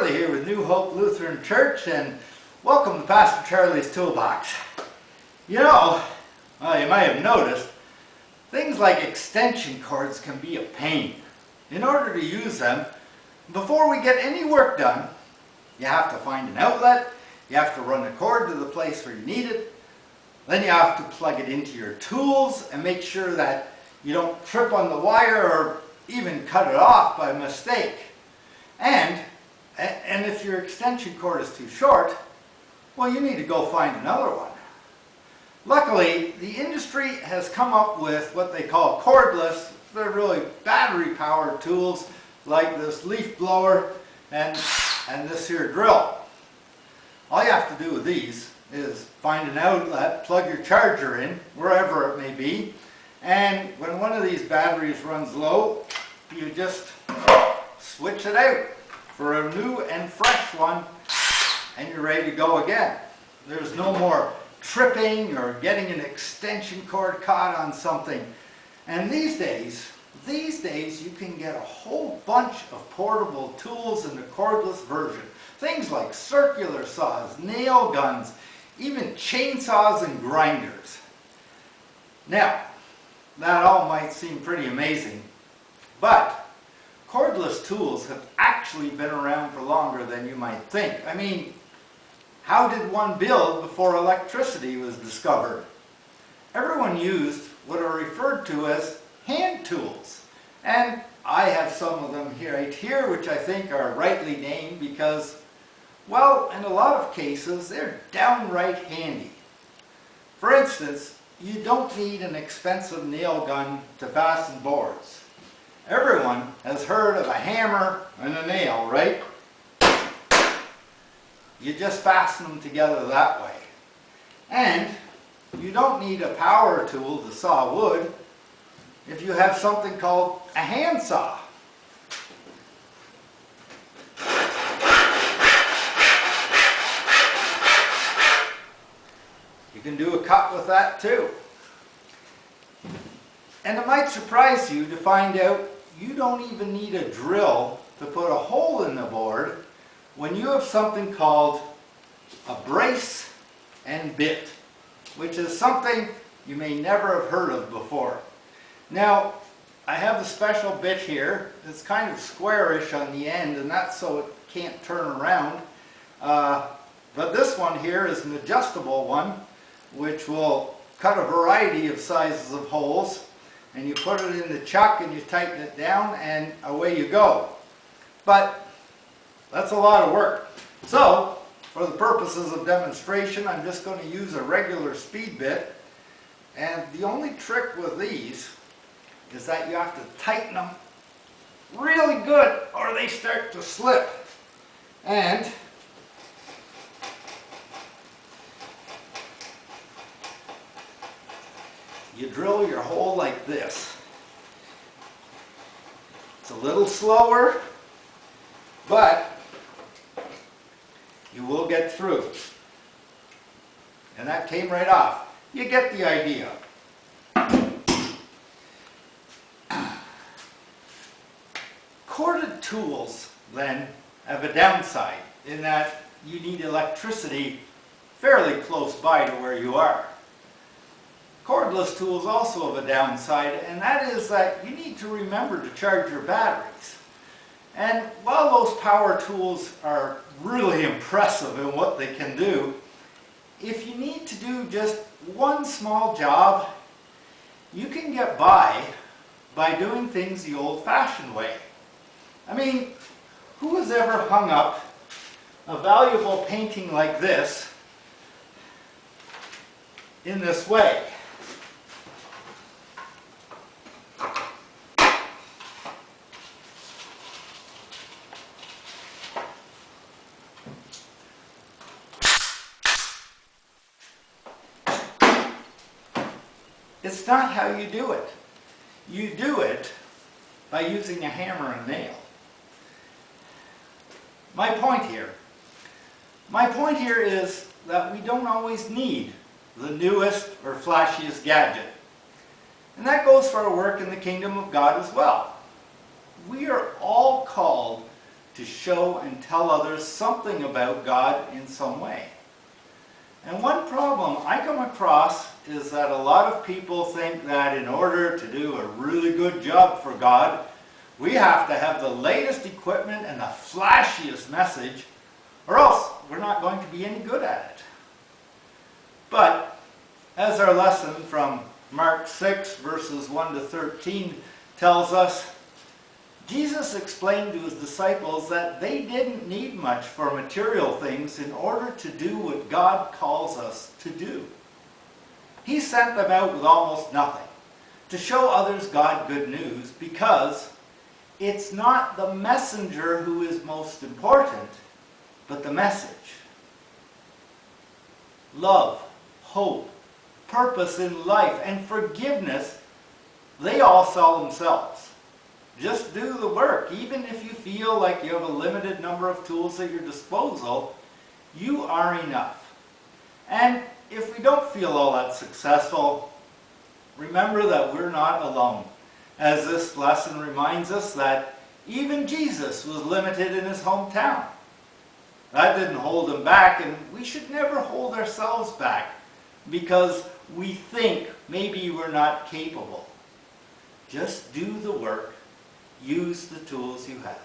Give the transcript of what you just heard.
Charlie here with New Hope Lutheran Church, and welcome to Pastor Charlie's Toolbox. You know, you might have noticed, things like extension cords can be a pain. In order to use them, before we get any work done, you have to find an outlet, you have to run the cord to the place where you need it, then you have to plug it into your tools and make sure that you don't trip on the wire or even cut it off by mistake. And if your extension cord is too short, well, you need to go find another one. Luckily, the industry has come up with what they call cordless. They're really battery-powered tools like this leaf blower and this here drill. All you have to do with these is find an outlet, plug your charger in, wherever it may be, and when one of these batteries runs low, you just switch it out for a new and fresh one, and you're ready to go again. There's no more tripping or getting an extension cord caught on something. And these days you can get a whole bunch of portable tools in the cordless version. Things like circular saws, nail guns, even chainsaws and grinders. Now, that all might seem pretty amazing, but cordless tools have actually been around for longer than you might think. I mean, how did one build before electricity was discovered? Everyone used what are referred to as hand tools. And I have some of them right here, which I think are rightly named because, well, in a lot of cases, they're downright handy. For instance, you don't need an expensive nail gun to fasten boards. Everyone has heard of a hammer and a nail, right? You just fasten them together that way. And you don't need a power tool to saw wood if you have something called a handsaw. You can do a cut with that too. And it might surprise you to find out you don't even need a drill to put a hole in the board when you have something called a brace and bit, which is something you may never have heard of before. Now, I have a special bit here. It's kind of squarish on the end, and that's so it can't turn around. But this one here is an adjustable one, which will cut a variety of sizes of holes. And you put it in the chuck and you tighten it down and away you go. But that's a lot of work. So, for the purposes of demonstration, I'm just going to use a regular speed bit. And the only trick with these is that you have to tighten them really good or they start to slip. And you drill your hole like this. It's a little slower, but you will get through. And that came right off. You get the idea. Corded tools, then, have a downside in that you need electricity fairly close by to where you are. Cordless tools also have a downside, and that is that you need to remember to charge your batteries. And while those power tools are really impressive in what they can do, if you need to do just one small job, you can get by doing things the old-fashioned way. I mean, who has ever hung up a valuable painting like this in this way? It's not how you do it. You do it by using a hammer and nail. My point here is that we don't always need the newest or flashiest gadget. And that goes for our work in the kingdom of God as well. We are all called to show and tell others something about God in some way. And one problem I come across is that a lot of people think that in order to do a really good job for God, we have to have the latest equipment and the flashiest message, or else we're not going to be any good at it. But as our lesson from Mark 6 verses 1 to 13 tells us, Jesus explained to his disciples that they didn't need much for material things in order to do what God calls us to do. He sent them out with almost nothing to show others God good news, because it's not the messenger who is most important, but the message. Love, hope, purpose in life, and forgiveness, they all sell themselves. Just do the work. Even if you feel like you have a limited number of tools at your disposal, you are enough. And if we don't feel all that successful, remember that we're not alone. As this lesson reminds us that even Jesus was limited in his hometown. That didn't hold him back, and we should never hold ourselves back because we think maybe we're not capable. Just do the work. Use the tools you have.